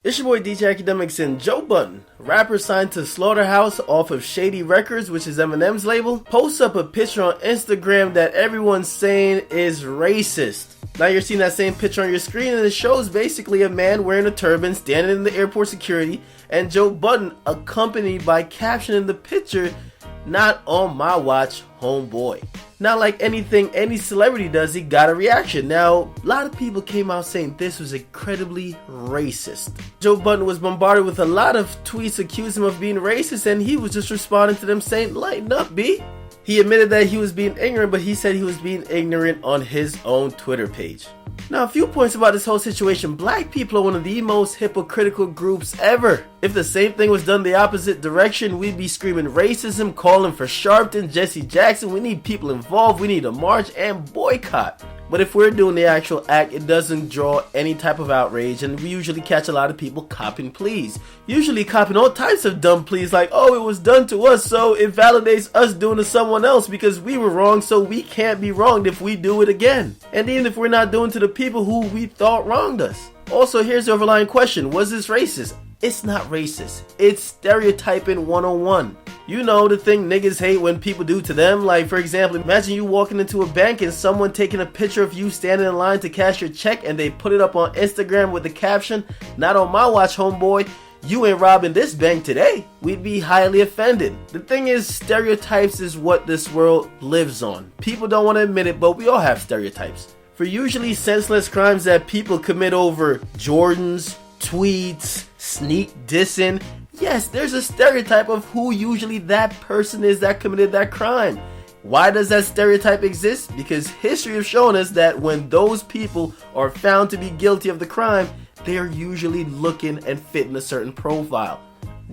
It's your boy DJ Akademiks, and Joe Budden, rapper signed to Slaughterhouse off of Shady Records, which is Eminem's label, posts up a picture on Instagram that everyone's saying is racist. Now you're seeing that same picture on your screen, and it shows basically a man wearing a turban standing in the airport security, and Joe Budden accompanied by caption in the picture, "Not on my watch, homeboy." Now, like anything any celebrity does, he got a reaction. Now, a lot of people came out saying this was incredibly racist. Joe Budden was bombarded with a lot of tweets accusing him of being racist, and he was just responding to them saying, "Lighten up, B." He admitted that he was being ignorant, but he said he was being ignorant on his own Twitter page. Now, a few points about this whole situation. Black people are one of the most hypocritical groups ever. If the same thing was done the opposite direction, we'd be screaming racism, calling for Sharpton, Jesse Jackson. We need people involved. We need a march and boycott. But if we're doing the actual act, it doesn't draw any type of outrage, and we usually catch a lot of people copping pleas. Usually copping all types of dumb pleas like, "Oh, it was done to us, so it validates us doing to someone else because we were wrong, so we can't be wronged if we do it again." And even if we're not doing to the people who we thought wronged us. Also, here's the overlying question: was this racist? It's not racist. It's stereotyping 101. You know, the thing niggas hate when people do to them. Like, for example, imagine you walking into a bank and someone taking a picture of you standing in line to cash your check, and they put it up on Instagram with the caption, "Not on my watch, homeboy. You ain't robbing this bank today." We'd be highly offended. The thing is, stereotypes is what this world lives on. People don't want to admit it, but we all have stereotypes. For usually senseless crimes that people commit over Jordans, tweets, sneak dissing, yes, there's a stereotype of who usually that person is that committed that crime. Why does that stereotype exist? Because history has shown us that when those people are found to be guilty of the crime, they are usually looking and fitting a certain profile.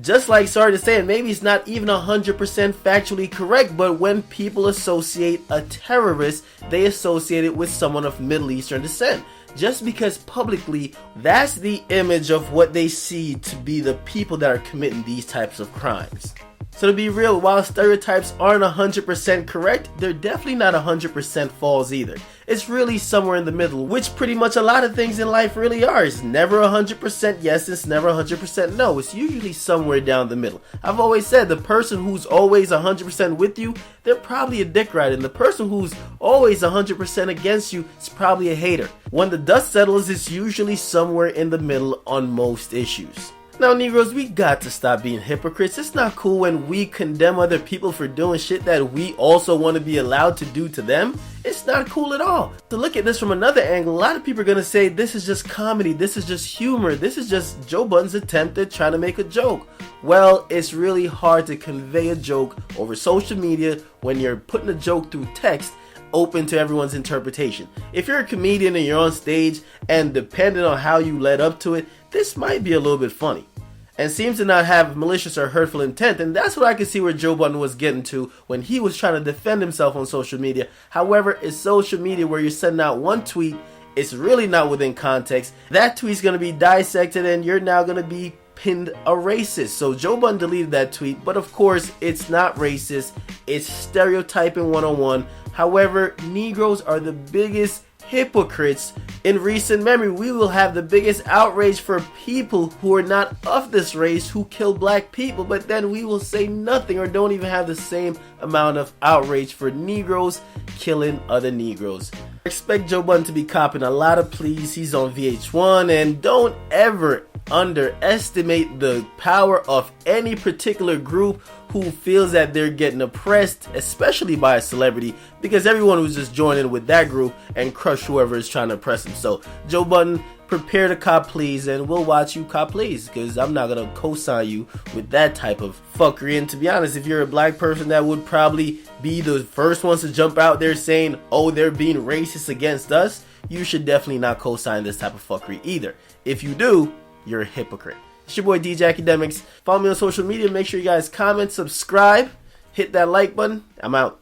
Just like, sorry to say it, maybe it's not even 100% factually correct, but when people associate a terrorist, they associate it with someone of Middle Eastern descent. Just because publicly, that's the image of what they see to be the people that are committing these types of crimes. So to be real, while stereotypes aren't 100% correct, they're definitely not 100% false either. It's really somewhere in the middle, which pretty much a lot of things in life really are. It's never 100% yes, it's never 100% no. It's usually somewhere down the middle. I've always said the person who's always 100% with you, they're probably a dick rider. And the person who's always 100% against you is probably a hater. When the dust settles, it's usually somewhere in the middle on most issues. Now, Negroes, we got to stop being hypocrites. It's not cool when we condemn other people for doing shit that we also want to be allowed to do to them. It's not cool at all. To look at this from another angle, a lot of people are going to say this is just comedy, this is just humor, this is just Joe Budden's attempt at trying to make a joke. Well, it's really hard to convey a joke over social media when you're putting a joke through text open to everyone's interpretation. If you're a comedian and you're on stage, and depending on how you led up to it, this might be a little bit funny and seems to not have malicious or hurtful intent, and that's what I could see where Joe Budden was getting to when he was trying to defend himself on social media. However, it's social media where you're sending out one tweet, it's really not within context. That tweet's going to be dissected and you're now going to be pinned a racist. So Joe Budden deleted that tweet, but of course it's not racist, it's stereotyping 101. However, Negroes are the biggest hypocrites in recent memory. We will have the biggest outrage for people who are not of this race who kill black people, but then we will say nothing or don't even have the same amount of outrage for Negroes killing other Negroes. Expect Joe Budden to be copping a lot of pleas. He's on VH1, and don't ever underestimate the power of any particular group who feels that they're getting oppressed, especially by a celebrity, because everyone was just joining with that group and crush whoever is trying to oppress them. So Joe Budden, prepare to cop pleas, and we'll watch you cop pleas, because I'm not gonna co-sign you with that type of fuckery. And to be honest, if you're a black person, that would probably be the first ones to jump out there saying, "Oh, they're being racist against us," you should definitely not co-sign this type of fuckery either. If you do, you're a hypocrite. It's your boy DJ Akademiks. Follow me on social media. Make sure you guys comment, subscribe, hit that like button. I'm out.